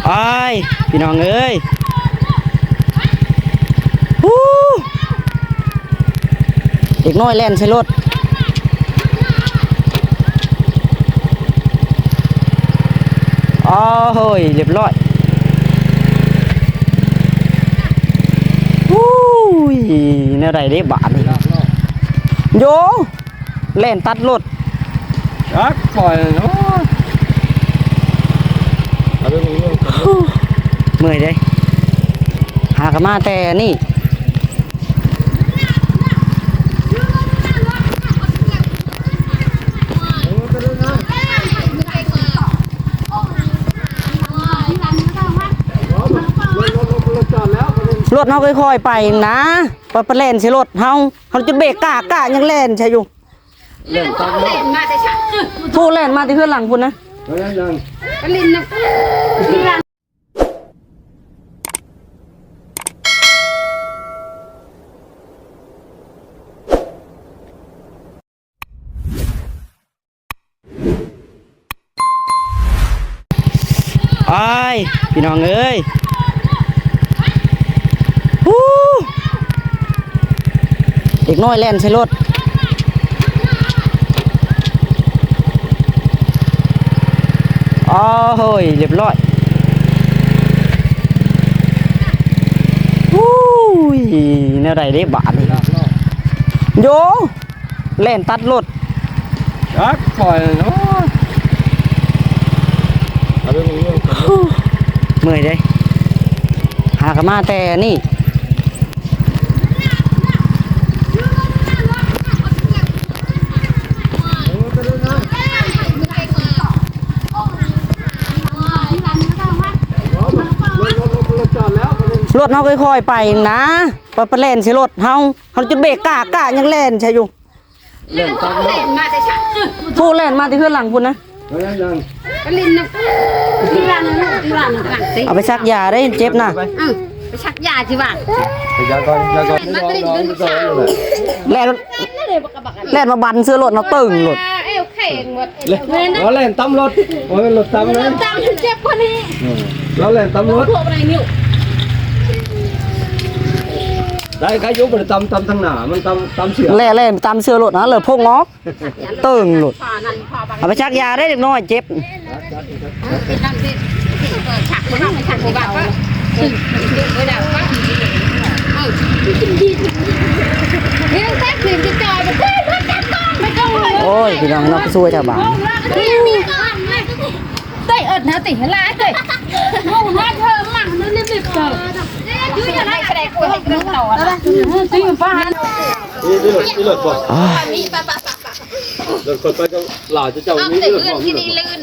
ไอ้พี่น้องเอ้ยเด็กน้อยแล่นใส่รถอ๋อเฮ้ยเรียบร้อยแนวใดได้บาทโยแล่นตัดรถรักปล่อยเนาะเมื่อยเลยหากมาแต่นี่รถเขาค่อยๆไปนะไปเล่นใช่รถเขาจะเบรกกะยังเล่นใช่อยู่เล่นตั้งเล่นมาแต่ฉันทูเล่นมาที่เพื่อนหลังคุณนะยังก็ลินนะไอ้พี่น้องเอ้ยเด็กน้อยแล่นใส่รถอ๋อเฮ้ยเรียบร้อยแนวใดได้บาทโยแล่นตัดรถรักปล่อยเนาะเมื่อยเลยหากมาแต่นี่รถเขาค่อยๆไปนะไปเล่นใช่รถเขาจะเบรกกะยังเล่นใช่อยู่เล่นตั้งเล่นมาแต่ฉันทูเล่นมาที่เพื่อนหลังคุณนะยังก็ลินนะที่ร้านสิเอาไปซักยาได้เจ็บนะไปชักยาที่บ้านยาก่อนแล่นมาบันเสื้อรถเราตึงรถเอวแข็งหมดเราเล่นตั้มรถรถตั้มนะตั้มเจ็บคนนี้เราเล่นตั้มรถพวกอะไรนิ้วได้ใครยุบไปตั้มทั้งหน้ามันตั้มเสือแล่ตามเสื้อรถนะเลยพกงอกตึงรถเอาไปชักยาได้เด็กน้อยเจ็บชักคนนั้นชักคนบ้าก็ไม่ได้ว่าเฮ้ยแท็กซี่จะจอดไปไม่ต้องเลยโอ้ยพี่น้องน้องช่วยชาวบ้านเตะเนะติเห็นไรเตะงงว่าเธอมั่งนึกรีบเจอยืดอะไรแสดงกูให้เรื่องต่อนะซื้อฟ้านี่รถก่อนรถก่อนไปก็หล่าจะเจ้านี้รถก่อนที่นี่ลื่น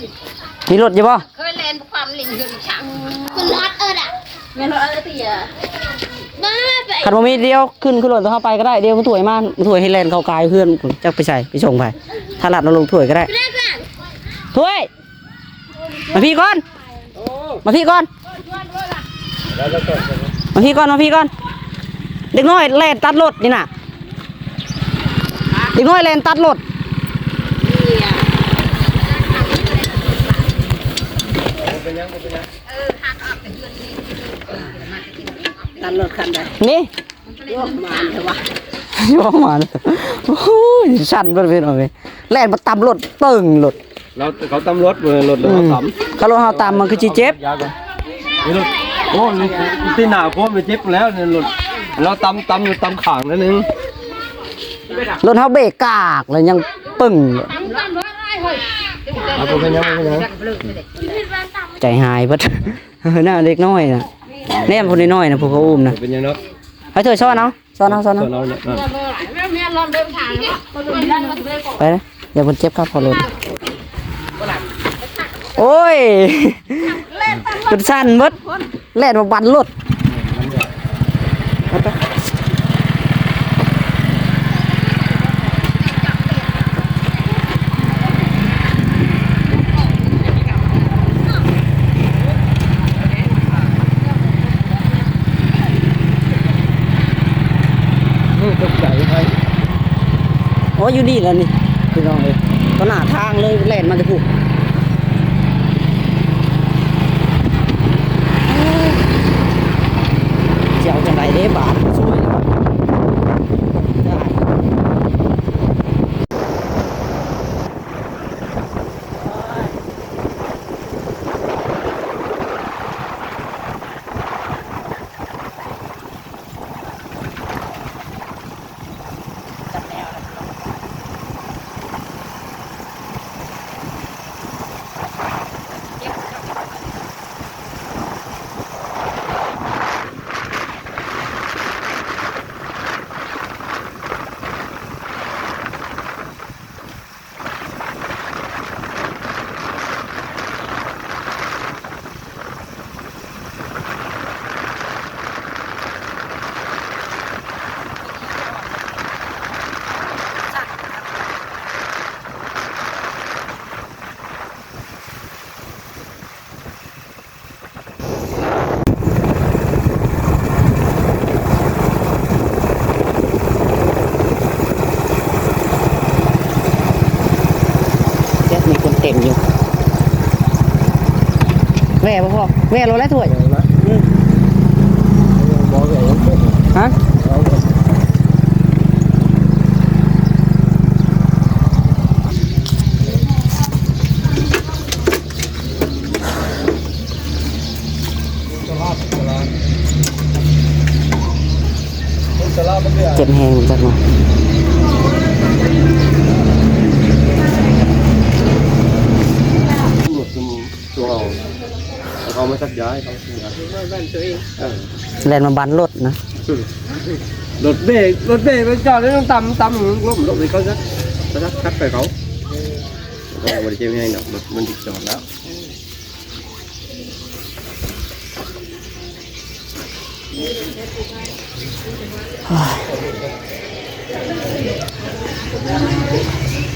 มีรถอยู่ป่ะเคยเล่นความลิ่นยืนช่างคุณรถอ่ะเงินรถอะไรตีอ่ะขันมามีเดียวขึ้นรถเข้าไปก็ได้เดียวมันถ่วยมากถ่วยให้แลนเข้ากายเพื่อนจะไปใส่ไปส่งไปถ้าหลัดเราลงถ่วยก็ได้ถ่วยมาพี่ก่อนมาพี่ก่อนเด็กน้อยแล่นตัดรถนี่น่ะเด็กน้อยแล่นตัดรถตัดรถคันใดนี่โยกมาเถอะวะโยกมาโอ้ยสั่นไปเลยหน่อยแล่นมาตำรถตึงรถเขาตำรถเลยรถเลยเขาตำเขารถเขาตำมันคือจีเจ็บนี่รถโอ้ที่หน้าโค้งไปเจ็บแล้วเนี่ยรถเราตำอยู่ตำข่างนั่นนึงรถเขาเบรกกากเลยยังปึ้งใจหายพัดหน้าเด็กน้อยนะแน่คนน้อยนะพวกเขาอุ้มนะเป็นยังไงไปเถอะซ้อนเอาไปนะอย่าคนเจ็บครับพอเลยโอ้ยจุดสั้นมดแล่นมาบันรถโอ้ยอยู่นี่แล้วนี่พี่น้องเลยก็หน้าทางเลยแล่นมาจะพูด เด้บาทสวยได้มีคนเต็มอยู่แว่พ่อแว่รถแล้วถ้วยฮะเจ็บแหงจังเลยตัวเขาไม่ชักย้ายเขาแลนมาบันรถนะ รถเบรกไปจอดแล้วต้องตำล้มเลยเขาชักคัดไปเขาเราไม่ได้เจ็บให้หรอกมันติดจอดแล้ว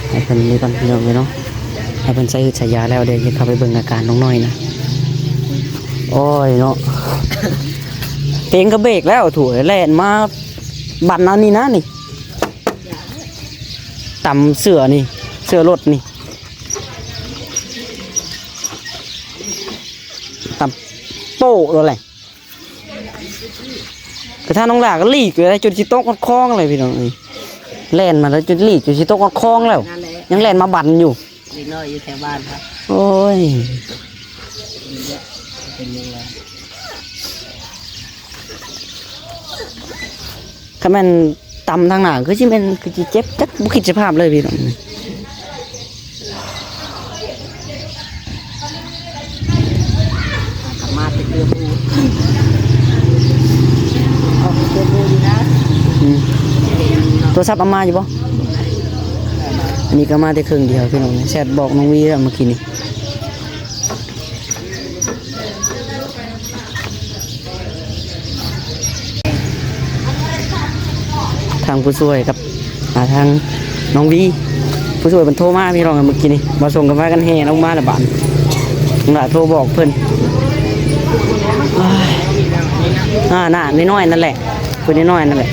ให้เพิ่นมีกันพี่น้องเลยเนาะให้เพิ่นใส่ฉายาแล้วเดี๋ยวจะเข้าไปเบิ่งอาการน้องน้อยนะโอ้ยเนาะเพลงก็เบรกแล้วถั่วแล่นมาบันเอานี่นะนี่ต่ำเสือนี่เสือรถนี่ต่ำโป้แล้วแหละแต่ถ้าน้องหลาก็ลีกเลยจุดจิโต๊ะคล้องเลยพี่น้องนี่แล่นมาแล้วจุดลีกจุดจิโต๊ะคล้องแล้วยังแล่นมาบันอยู่ดีน้อยอยู่แถวบ้านครับโอ้ยถ้ามันต่ำทางหน้าคือที่มันคือจะเจ็บจักบุคิดสภาพเลยพี่น้องมาเป็นเรือบูเอาเรือบูดีนะตัวซับเอามาอยู่ปะอันนี้ก็มาได้ครึ่งเดียวพี่น้องแชทบอกน้องวีแล้วเมื่อกี้นี้ทางผู้ช่วยกับทางน้องวีผู้ช่วยมันโทรมาพี่น้องเมื่อกี้นี้มาส่งกันมากันแห่ลงมาละบาทน้องหลานโทรบอกเพิ่นน่ะน้อยๆนั่นแหละคนน้อยๆนั่นแหละ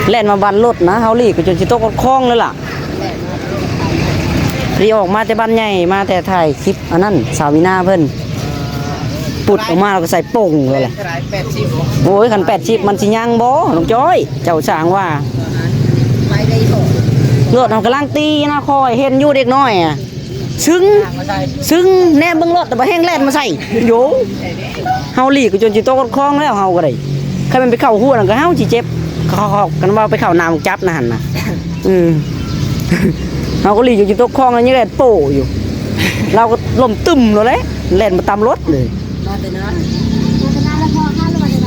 แล่นมาบันรถนะเฮาลีกจนสิตกคล้องเลยล่ะที่ออกมาแต่บ้านใหญ่มาแต่ถ่ายคลิปอันนั้นสาวินาเพิ่นปุดออกมาแล้วก็ใส่โป่งเลยแหละโอ้ยคัน80มันสิยังบ่น้องจ้อยเจ้าสร้างว่าเลือดเขากำลังตีนะคอยเห็นอยู่เด็กน้อยอ่ะซึ้งแน่เบิ่งรถแต่บ่แห้งแล่นมาใส่โยเฮาลีกจนสิตกคล้องแล้วเฮาก็ได้ใครมันไปเข้าหัวนั่นก็เฮาสิเจ็บเขากันว่าไปเข้าน้ำจับนะหั่นน่ะเราก็ลีอยู่ตกคลองแล้วยังแล่นโป้อยู่เราก็ล้มตึมเลยแล่นมาตามรถเลย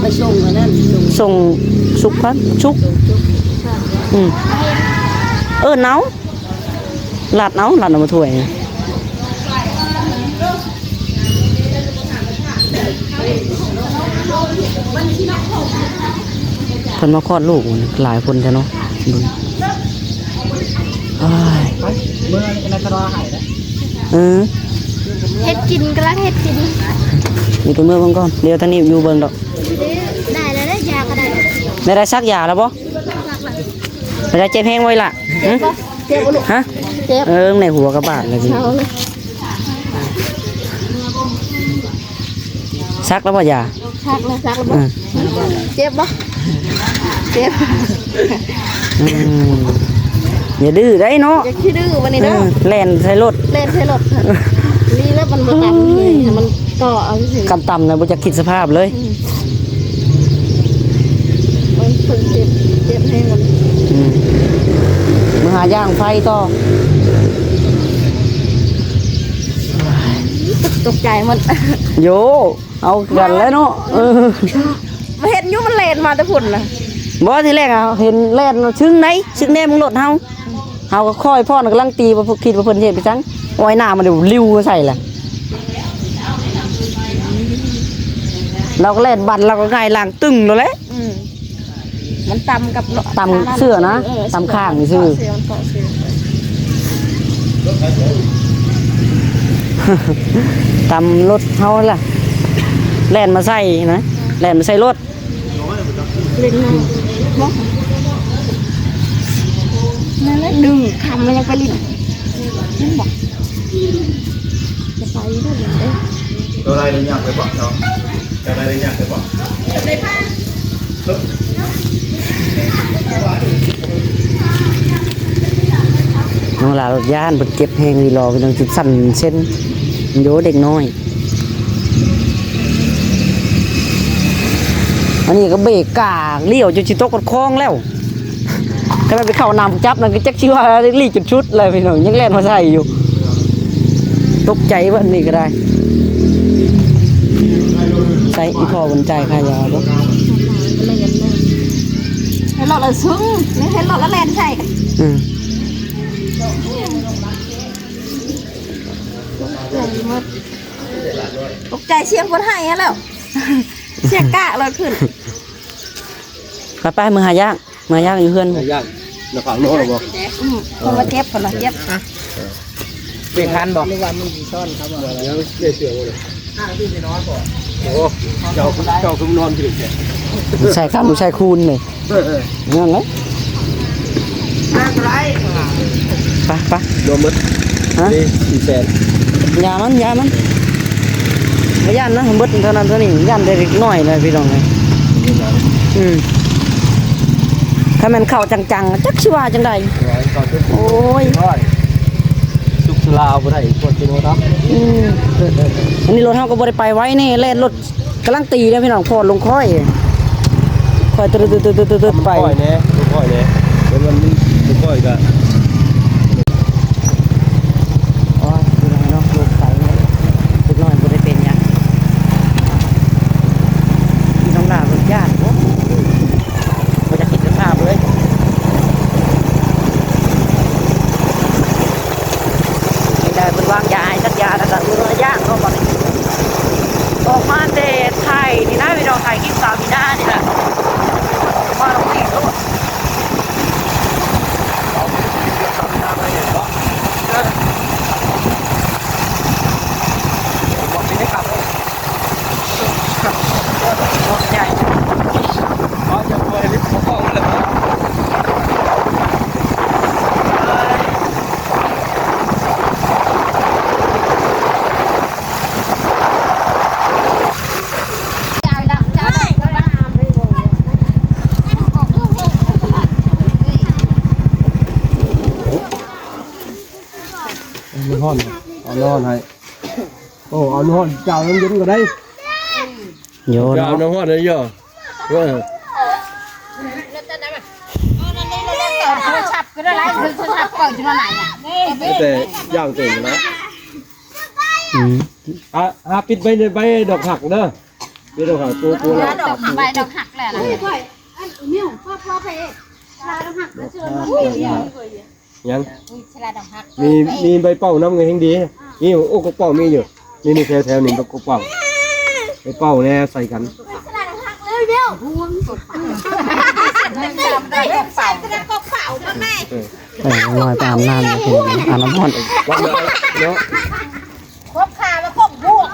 ไปส่งกันนั่นส่งสุกพันสุกเนาลาดเอามาถ้วยคนมาคลอดลูกหลายคนใช่เนาะเมื่อในกระรอหายแล้วเฮ็ดกินกระเฮ็ดกินมีตัวเมื่อเบิ่งก่อนเดี๋ยวท่านนี้อยู่เบิ่งดอกได้แล้วได้ยาก็ได้ได้ซักยาแล้วบ่ได้เจ็บแห้งไว้ล่ะเจ็บลูกฮะเจ็บในหัวกระบาดเลยซักแล้วบ่ยาซักแล้ว เจ็บบ่เจ็บ อย่าดื้อได้เนาะ อย่าขี้ดื้อวันนี้เด้อ แล่นใส่รถ เล่นใช้รถนี่แล้วมันบ่ตามมันก็เอาสิ กำต่ำนะบ่จะคิดสภาพเลย มันเพิ่งเจ็บให้มัน มาหาย่างไฟต่อ ตกใจมัน โยเอากันแล้วเนาะมาเห็นอยู่มันเล่นมาแต่พุ่นน่ะ บ่ทีแรกอ่ะเห็นแล่นชึ้งไหนชึ้งแน่มึงรถเฮาก็ค่อยพ่อนกำลังตีว่าคิดว่าเพิ่นเฮ็ดไปจังโอ้ยหน้ามันเดี๋ยวริ้วใส่แหละเราก็เล่นบันเราก็ง่ายล่างตึงแล้วแหละ มันตำกับ ตำเสื้อนะตำข้างนี่ซื่อ ตำรถเฮาล่ะแล่นมาใส่นะแล่นมาใส่รถ เล่นน้ำบ่นั่นแหละดึงคำมันยังไปลิ้นนั่นบอกจะไปได้ยังไง ตัวอะไรได้ยากไปบ่เนาะอะไรได้ยากไปบ่ น้องหลานรถย่านเพิ่นเก็บแฮงวีรอไปตรงจุดสั่นเส้นโยเด็กน้อยอันนี้ก็เบรกกากเลี้ยวจนสิตกคลองแล้วก็ไปเข้าน้ำจับนั่นก็จักชื่อว่ารีจุดชุดเลยพี่น้องยังแล่นมาใส่อยู่ตกใจว่านี่ก็ได้ใส่อีพ่อบนใจค่ายาบ่ เห็นหลอดละซึ้งนี่เห็นหลอดละแลนใช่กัน ตกใจเสียงคนให้แล้ว เสียงกะเลยขึ้น ไปมือหาย่างมือย่างอยู่เพื่อน ยากนะฝั่งโน้นบ่ คนมาเจ็บคนมาเจ็บ เบรกคันบอก ยังได้เสือเลยโอ้เจ้าคุ้มนอนถึงแค่ ใช่ครับใช่คูณเลยนั่นเลยไป รวมหมด ฮะ นี่400,000 ยามันไม่ย่านนะเบิดเท่านั้นเท่านี้ย่านได้เล็กน้อยเลยพี่น้องเลยถ้ามันเข้าจังๆจักชิว่าจังใดโอ้ย สุกลาวบ่ได้คนเป็นโนครับ อันนี้รถเฮาก็บ่ได้ไปไว้นี่แล่นรถกำลังตีเลยพี่น้องพอลงค่อยตึ๊ดๆๆๆไป ค่อยแน่ค่อยแน่เดี๋ยวมันค่อยก็ อ๋อพี่น้องเนาะลูกใส่เล็กน้อยบ่ได้เป็นหยังพี่น้องด่ารถญาติบ่จะคิดจะทราบเลยไม่ได้เป็นวางยาให้สักยาแล้วก็มือย่างเขาบอกออกมาเดทไทยนี่นะพี่น้องไทยกินสาวมีหน้านี่แหละมาตรงนี้ด้วยใหญ่ อ๋อจะไปลิฟต์ของเลย นอนเอานอนให้โอ้เอานอนเจ้าน้ำเย็นก็ได้ โยน เจ้าน้ำห้อนได้เยอะว่า ชับก็ได้ไรคือชับก่อนจะมาไหนอ่ะ แต่ย่างเต็มนะปิดใบใบดอกหักเด้อใบดอกหักตัวละ ดอกหักใบดอกหักแหละนะ ยัง ชลาดอกหัก มีใบเป้าน้ำเงินดีนี่โอ้กระเป๋ามีอยู่นี่แถวๆนี่กระเป๋าใบเป้าแน่ใส่กัน ใส่กระกเป๋ามาแม่ ลอยตามน้ำเลยอาน้ำมัน วันเนาะ ครบขาแล้วครบพวก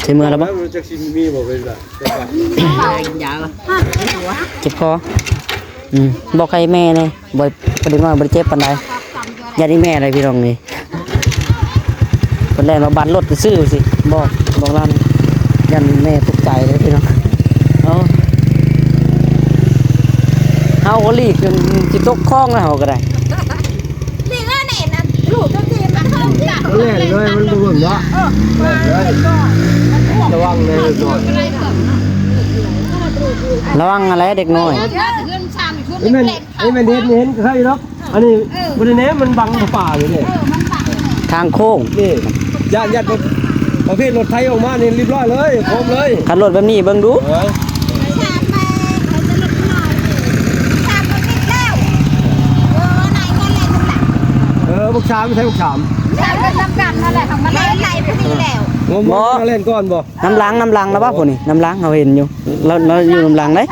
ใช้มือแล้วปะ จะชิมมีบอกเลยล่ะ ยาว เจ็บคอบอกใครแม่เลยบ่อยประเด็นว่าบริเจ็บปันใดยาดีแม่อะไรพี่รองนี่คนแรกมาบันรถไปซื้อสิบอกร้าน ยันแม่ตกใจเลยพี่น้องเฮาก็รีบจนจิตกคล้องแล้วเฮาก็ได้ นี่ก็ไหนนะลูกก็เจ็บมันเพิ่มจ้ะ เล่นเลยมันบ่เบิ่งเนาะระวังเลยก่อน ระวังอะไรเด็กน้อย นี่มันเห็นใครเนาะอันนี้บ่ได้แหนมันบังป่าอยู่นี่ ทางโค้ง นี่ญาติประเภทรถไทยออกมานี่เรียบร้อยเลยพร้อมเลย ขับรถแบบนี้เบิ่งดู บุกชามไม่ใช่บุกชาม ใช่ก็ทำกันนั่นแหละทำมาแล้วไหลพอดีแล้ว งมมาเล่นก่อนบ่ น้ำล้างแล้วป่ะพวกนี้น้ำล้างเขาเห็นอยู่เราอยู่น้ำล้างได้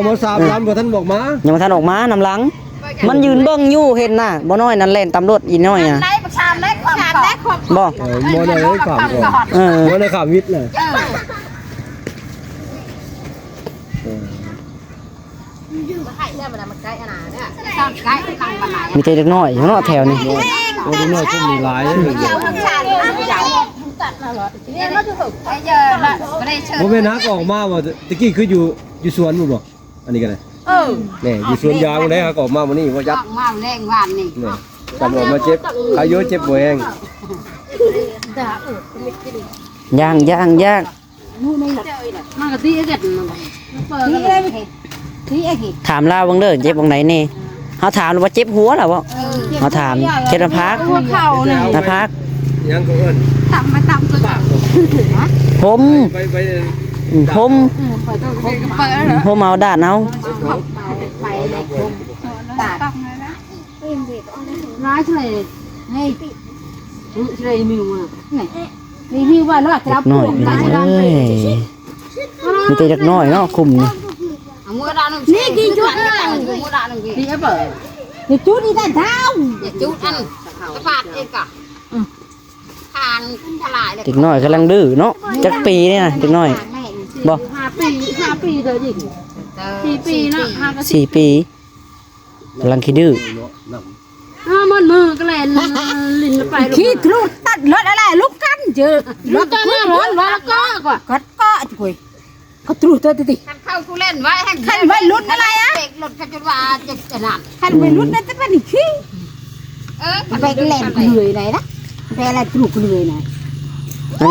ม3ล้านบ่ท่านบอกมา ยังมาทันออกมาน้ำล้างมันยืนเบิ่งอยู่เห็นน่ะบ่น้อยนั่นเล่นตำรวจอีน้อยอ่ะ ไหลประชามเล็กความเล็กความ บ่ มอเลยขามก่อนมอเลยขามวิทย์เลย มีแต่เด็กน้อยอยู่เนาะแถวนี้ โอ้ยน้อยก็มีหลายเลย โมเมนต์ฮักออกมาว่าตะกี้คืออยู่สวนนู่นบ่อันนี้กันเลยนี่อยู่สวนยางได้ฮักออกมาวันนี้ว่ายัด มาแรงวันนี่ นี่จำออกมาเจ็บอายุเจ็บบ่เอง ย่าง มันก็ตีเกิดตีเอ้ตีเอ้ ถามลาวเบิ่งเด้อเจ็บตรงไหนแน่เฮาถามว่าเจ็บหัวล่ะบ่เฮาถามเจ็บหน้าผาก หัวเข่าเนี่ย หน้าผาก ยังก็เอิ้น ต่ำมาต่ำก็ต่ำ ผม ไป ผมเอาด้านเอา ไปเลยตัดร้ายเลยให้เลยมิวอ่ะนี่มิวว่าเราจะรับ น้อยเอ้ยมีแต่เด็กน้อยเนาะคุมนี่ นี่กินจุดอะไรนี่เปิดนี่จุดนี่ได้เท้าจุดอันกระพาดเองก่ะทานทลายเลย เด็กน้อยกำลังดื้อเนาะจักปีเนี่ยเด็กน้อยบ่ 5 ปีเลยดิ4 ปีนะ4 ปีกำลังขี้ดื้อ มันมือก็เลยลิ้นไปขี้ทะลุตัดรถอะไรลุกกันเจอลุกกันนะรถแล้วก็ก็จุยเขาทะลุตัวติขันเข้ากูเล่นไว้ให้ขันไว้ลุ้นอะไรอ่ะเด็กรถขันจะว่าจะหนักขันไว้ลุ้นนั่นจะเป็นขี้ไปเล่นเหนื่อยไหนนะไปอะไรทะลุเหนื่อยไหน อั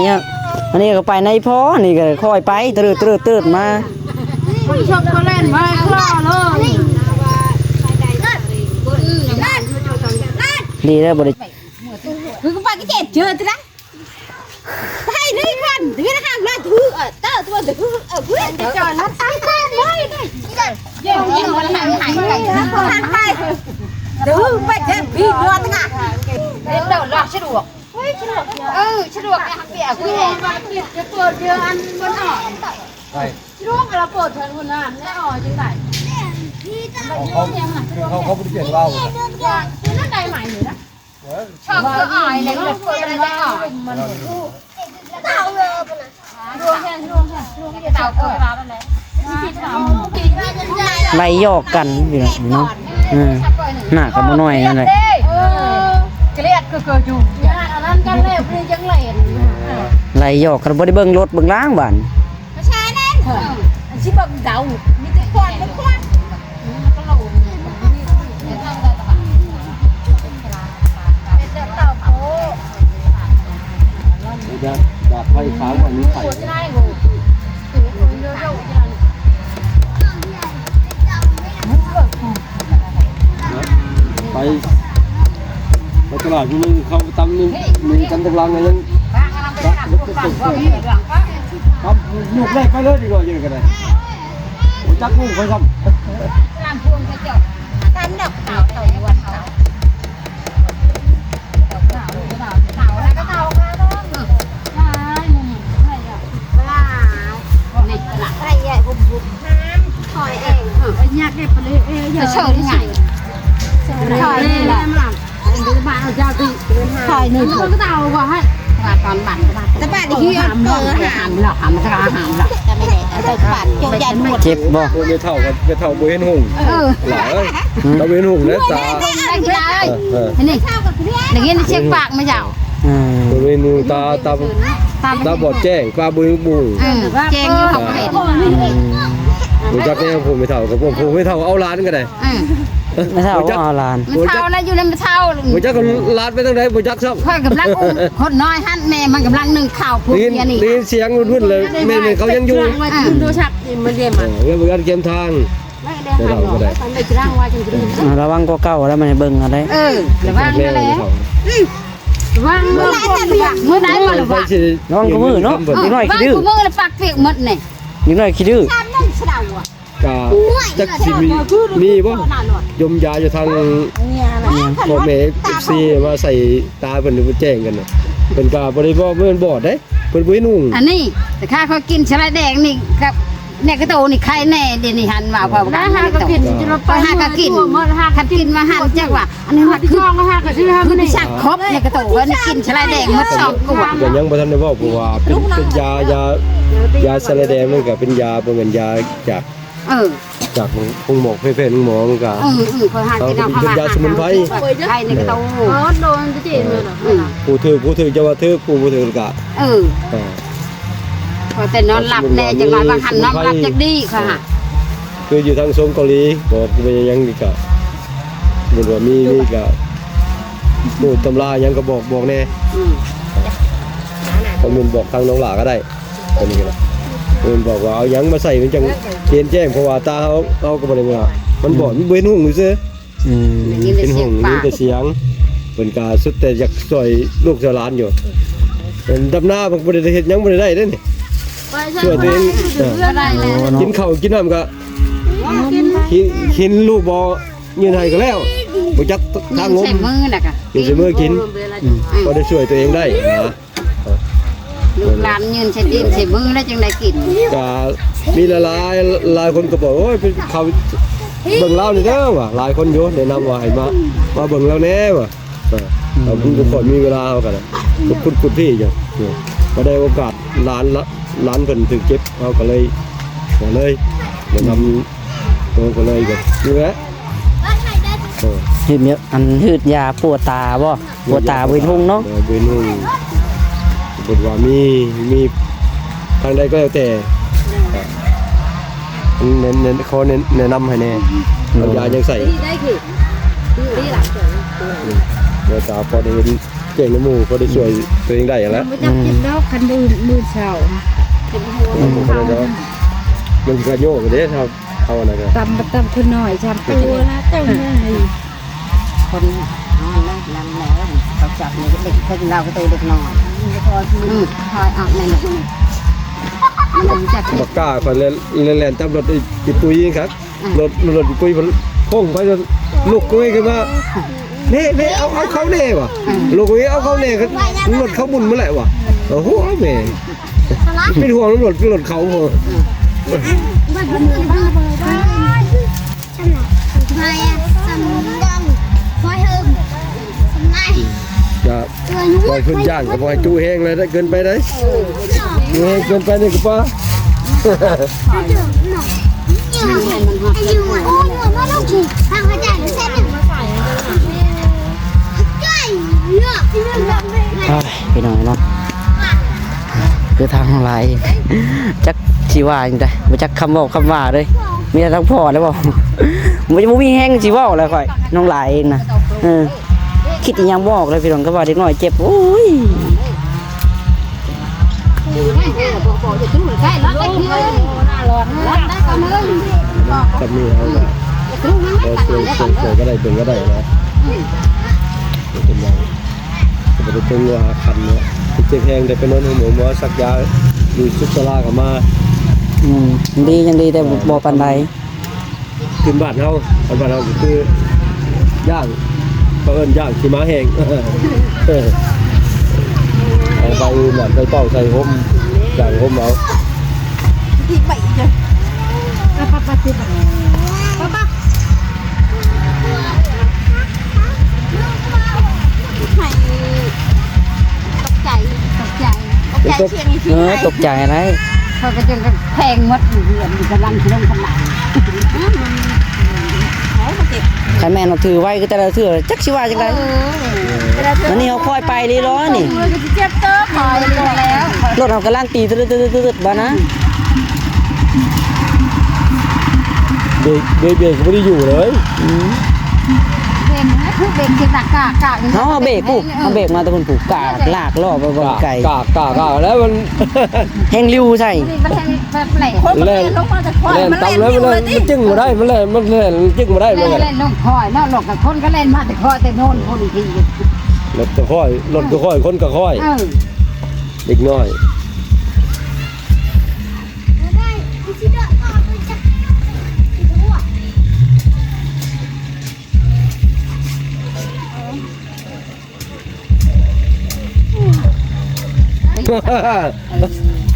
นนี้ก็ไปในพอนี่ก็ค่อยไปตืดมา ผู้ชมก็เล่นไว้คลอเลย ดีแล้วบ่ได้ คือก็ไปก็เจ็บเจอตัวนะให้นี่กันถึงห้างเลยถือเต้าตัวถือเพื่อนจะจอดรถตามข้างเลยเดี๋ยวมันหายไปถือไปเจ็บพี่นวดนะเดินหลอกสะดวกสะดวกเนี่ยเปียกกูเองจะเปิดเดือนมันออกช่วงเราเปิดเทอมคนนั้นแล้วออกจังไหน เขาเปลี่ยนเรา คือนั่นใดใหม่หรือนะชอบก็อ่อยเลยมันเปิดอะไรได้อ่อยมันเต่าเลยปะนะรวมแค่เต่าเปิดร้านอะไร ไล่ยอกกันอยู่เนาะหน้าก็บ่น้อยนั่นแหละ เกลียดก็เกิดอยู่อันนั้นกันเลยพี่ยังเล่น ไล่ยอกกันบ่ได้เบิ่งรถเบิ่งล้างบ้าน ไม่ใช่แน่นอันที่บอกเดามีแต่ควันเป็นควันก็หลงเต่าโผ ดาบไฟขาวอันนี้ไข่ไปตลาดนึงเขาตำนึงมีกันตะลังยังครับลูกแรกไปเลยดีกว่าอย่างกันเลยจักลูกไปครับ กันดอกเต่าวันเต่าแล้วก็เต่าค่ะน้องนี่หลักอะไรใหญ่บุบน้ำถอยเองยากได้ไปเลยจะเชิญไงถอยนี่แหละบ้านเอาเจ้าตีถอยหนึ่งก็เต่าก่อนให้ตอนบั่นแต่บั่นที่หามหรอกหามจะหามหรอกแต่ไม่ได้แต่บั่นโจยยันหมด เจ็บบ่ เท่ากับเท่าเวนหงหล่ะเราเวนหงนะตา นี่อย่างนี้เช็คปากไม่เจ้า อืม เวนหงตา ตาบอดแจ้งปลาบุยบุง แจงอยู่เขาเห็น ผมจักแน่ผมไม่เท่ากับผมไม่เท่าเอาล้านก็ได้ ไม่เท่าว่าเอาลาน มันเท่าแล้วอยู่ในมันเท่า ผมจักล้านไปตั้งไหนผมจักซ้ำ ค่อยกำลังอุ้มคนน้อยหันแม่มันกำลังนึ่งข้าวพวก ได้ยิน นี้นี่ ได้ยินเสียงรุ่นๆเลยแม่เขายังอยู่ ดูชักมันเรียนมา แล้วเหมือนกันเกมทางไม่เท่าก็ได้ มันไม่ร่างว่าจริง ระวังก็เก่าแล้วมันเบิ่งอะไร ระวัง แม่ นั่นแห ไม่ ละ เท่า ระวังเมื่อไหร่เมื่อไหร่มาหรือว่า ระวังก็มือเนาะนิดหน่อยขี้ดื้อ มือละปักเปียกหมดเนี่ย นิดหน่อยขี้ดื้อ กาจักสิมีบ่ยมยาอยู่ทางพ่อแม่FCมาใส่ตาเพิ่นแจ้งกันน่ะเพิ่นก็บ่ได้บ่เพิ่นบอดเด้เพิ่นบ่ให้นุ่ง อันนี้แต่ข้าเขากินชะไลแดงนี่กับเนี่ยกระโตนี่ใครแน่เดี๋ยวนี้หันว่าพอกัน ๆก็กินจะเราไป หาก็กิน เมื่อหา ขันกินมาหันจักว่าอันนี้ว่า ที่ คือ ช่องก็หาก็ชื่อหา คื ไม่ อ ได้ ชักครบเนี่ยกระโตว่านี่กินชะไลแดงหมดสองกว่า ก็ยังบ่ทันได้เว้าเพราะว่าเป็นยาสารแดงมันก็เป็นยาบ่แม่นยาจาก จากคุณหมอเพศหมอมันก็ คอยหากินเอาเข้ามาไข่ในกระโต โดนจะจีนเลยเหรอ ผู้ถือจะว่าถือผู้บ่ถือก็ พอแต่นอนหลับแน่จังหวะบางหันนอนหลับจักดีค่ะ คืออยู่ทางโซนเกาหลีบอกไปยังนี่ก็บ่ว่ามีก็ดูตำรายังก็บอกแน่ก็มันบอกทางน้องหลาก็ได้อันนี้ก็มันบอกว่าเอายังมาใส่มันจังเขียนแจ้งเพราะว่าตาเขาก็บ่ได้ว่ามันบอกมันเป็นหุ่งซื่อ เป็นห่วงมีแต่เสียงเป็นกาสุดแต่อยากซอยลูกสลานอยู่เป็นดำหน้าบางประเด็นเห็ดยังไม่ได้นี่ช่วยตัวเองกินข้าวกินน้ำก็กินลูกบอยืนให้ก็แล้วบ่จักทางงม ใส่มือน่ะค่ะ อยู่ใส่มือกินก็ได้ช่วยตัวเองได้นะ ลูกหลานยืนใส่ดินใส่มือแล้วจังได้กิน ก็มีหลายคนก็บอกโอ้ยเขาเบิ่งเล่านี่เด้อว่ะหลายคนอยู่แนะนำว่าให้มาเบิ่งแล้วแน่ว่ะเราทุกคนมีเวลาเฮากันคุณพี่อยู่ก็ได้โอกาสร้านเพิ่นถึงเจ็บเฮาก็เลยแนะนำก็เลยแบบนี่แหละ หืดเนี่ยอันหืดยาปวดตาบ่ปวดตาเวินหุ่งเนาะ เวินหุ่งบทว่ามีทางใดก็แล้วแต่เน้นเขาแนะนำให้แน่เอายายังใส่ ได้คือดีหลัง เดี๋ยวจะพอได้เห็นเก่งน้ำมูพอได้ช่วยตัวเองได้แล้ว ไม่จับกินแล้วคันมือเช้า มันกระโยกไปเด้ครับเอาอะไรกัน ตำขึ้นหน่อยช้ำตัวนะเจ้าแม่ คนนอนแล้วลำแล้วเขาจับเนี่ยเด็กเขาจะเราก็ตัวเด็กน้อยคอยออกในนั้นมันจับ บักก้าคนเล่นจับรถอีปุยครับรถอีปุยมันโค้งไปจนลูกกุ้ยขึ้นมาเน่เอาเขาเน่ว่ะลูกกุ้ยเอาเขาเน่ครับรถเขาบุญเมื่อไหร่วะโอ้โหแม่เป็นห่วงรถเขาพอ จะปล่อยขึ้นย่างก็ปล่อยจูแห้งเลยได้เกินไปได้จูแห้งเกินไปนี่ก็ป้าพี่น้องเนาะคือทางของลายจักชีว่าจังไดบ่จักคำบอกคำว่าเลยมีแต่ทั้งพ่อแล้วบ่มันจะบ่มีแห้งสิเว้าแล้วค่อยน้องหลายเองนะคิดอีหยังบอกเลยพี่น้องก็ว่าเด็กน้อยเจ็บโอ้ย กับมีเขาก็ช่วยก็ได้เป็นก็ได้นะเป็นยังจะไปเป็นว่าคันเนาะเจ็บแห้งได้ไปนอนหมอสักยาดูซุปตลากับมา ดียังดีแต่บ่ปานใด ขึ้นบ้านเฮาคือย่างเขาเอิ้นย่างขี้ม้าแห้งเอาไปแบบใส่เป้าใส่ห่มย่างห่มเอาตกใจอะไร เขาก็จะแพงมดอยู่เรือนกำลังลงขนาด คันแม่นเอาถือไว้ก็แต่ละเทื่อจักสิว่าจังไดนั่นนี่เขาคอยไปลีร้อนี่ เจ็บเตอร์คอยแล้วคอย รถเรากำลังตีตึ๊ดๆๆๆบ่นะ เบรกก็ไม่ได้อยู่เลย เบรกนะคือเบรกเสียงดังกาก เฮาเบรกปุ๊บเฮาเบรกมาแตะคนผูกกากลากล้อไปบ่ไกล กากแล้วมัน แฮงริ้วใส่ นี่มันแทงแบบไหลคนมันลงมาจะคอย เล่น มัน ตำ เล่น แล้ว อยู่ มัน เลย จึงมาได้มันเล่นจึงมาได้เลย เล่นลงคอยเนาะหลอกกับคนก็เล่นมาแต่คอยแต่โน่นคนอีกที รถก็ค่อยคนก็ค่อยเด็กน้อย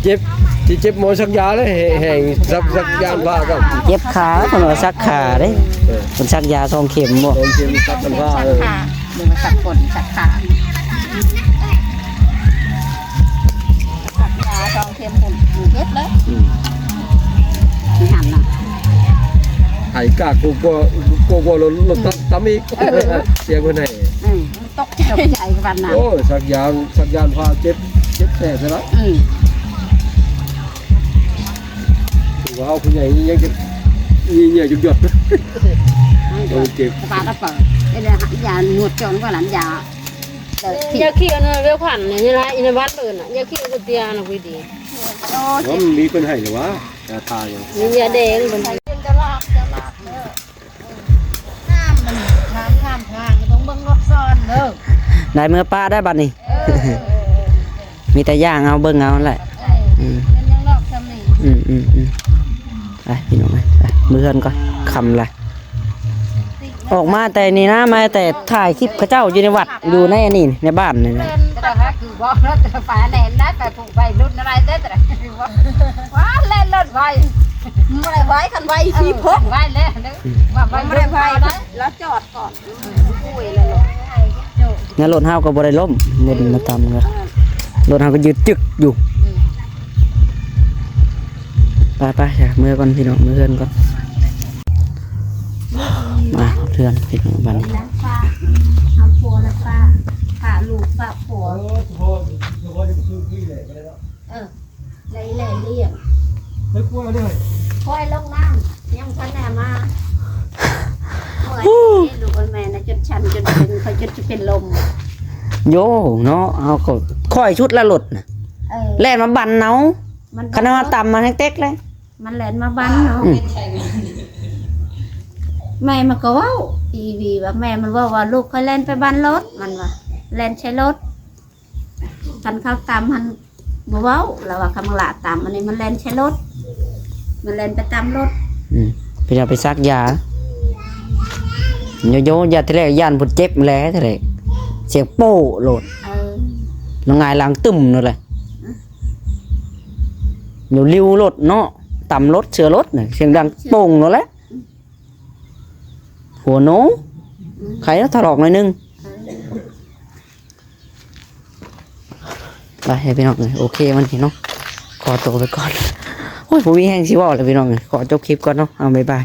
เจ็บที่เจ็บหมอสักยาเลยแห่งสักยานผ้ากับ เจ็บขาเพิ่นว่าซักขาเด้เพิ่นซักยา2เข็มบ่ โดนเข็มสักกันผ้า สักขาหรือว่าสักคนสักขาสักยาสองเข็มผมเย็บเลยนี่หันนะ ไอ้กากกูรถตำอีกเสียคนไหน ตกใจกันนะ โอ้สักยานผ้าเจ็บแสบแล้วว้าวคุณใหญ่ยังจะเหนื่อยหยดโดนเจ็บ ปลาตะเปิดไอ้เนี่ยยาหนวดจนก็หลังยา อย่าขี้เนยเรียกขวัญเนี่ยนี่ละอินวัดเลยน่ะอย่าขี้กุเตียนะคุยดี ว่ามันมีเป็นไห้หรือวะยาทาอย่าง นี่ยาแดงเป็น จะลากห้ามมันข้ามทางต้องเบิ่งรถซ้อนเด้อ ได้มือป้าได้บัดนี้ มีแต่ย่างเอาเบิ่งเอาแหละอืม มันยังลอกซ้ำนี่ ไปพี่น้องไปมื้อเฮือนก่อนค่ำละออกมาแต่นี่นะมาแต่ถ่ายคลิปเขาเจ้าอยู่ในวัดอยู่ในอันนี้ในบ้านนี่นะ แต่ถ้าคือบอกรถไฟแล่นได้ไปผูกไปรุ่นอะไรได้แต่ว้าเล่นรถไฟไม่ได้ไว้คันไว้ที่พกไว้แล้วว่าไม่ได้ไว้แล้วจอดก่อนคุยเลยหรอ งั้นรถเฮาก็บ่ได้ล้มบ่ได้มาตำกันรถเฮาก็ยืดจึกอยู่ไปจ้ะมื้อก่อนพี่น้องมื้อเฮือนก่อนมาเฮือนพี่น้องบัดนี้ ป้าเอาผัวแล้วป้าป้าลูกป้าผัวเลยเรียกคอยลงน้ำยังพันแหนมาลูกแม่นะจนชันจนเป็นเขาจนจะเป็นลม โยเนาะเอาก็ค่อยชุดละรถน่ะแล่นมาบันเนาคันว่าต่ำมาให้เต็กเลย มันแล่นมาบ้านเนาะแม่มันก็ว่าอีวีว่าแม่มันว่าลูกเคยเล่นไปบ้านรถมันว่าเล่นใช้รถกันเข้าตามมันบ่เว้าแล้วว่าคำลาตามอันนี้มันเล่นใช้รถมันเล่นไปตามรถ พี่เอาไปซักยาโยอย่าทีแรกย่านพุ่นเจ็บแลทีแรกเสียงโป้โหลดแล้วงายหลังตึมนั่นแหละอยู่ริ้วรถเนาะต่ำรถเสือรถน่ะเสียงดังโป่งนั่นแหละหัวโน้ใครถลอกหน่อยนึงไปให้พี่น้องเลยโอเคมันพี่น้องขอตัวไปก่อนโอ้ยผมมีแห้งชิวอลเลยพี่น้องเลยขอจบคลิปก่อนเนาะเอาบ๊ายบาย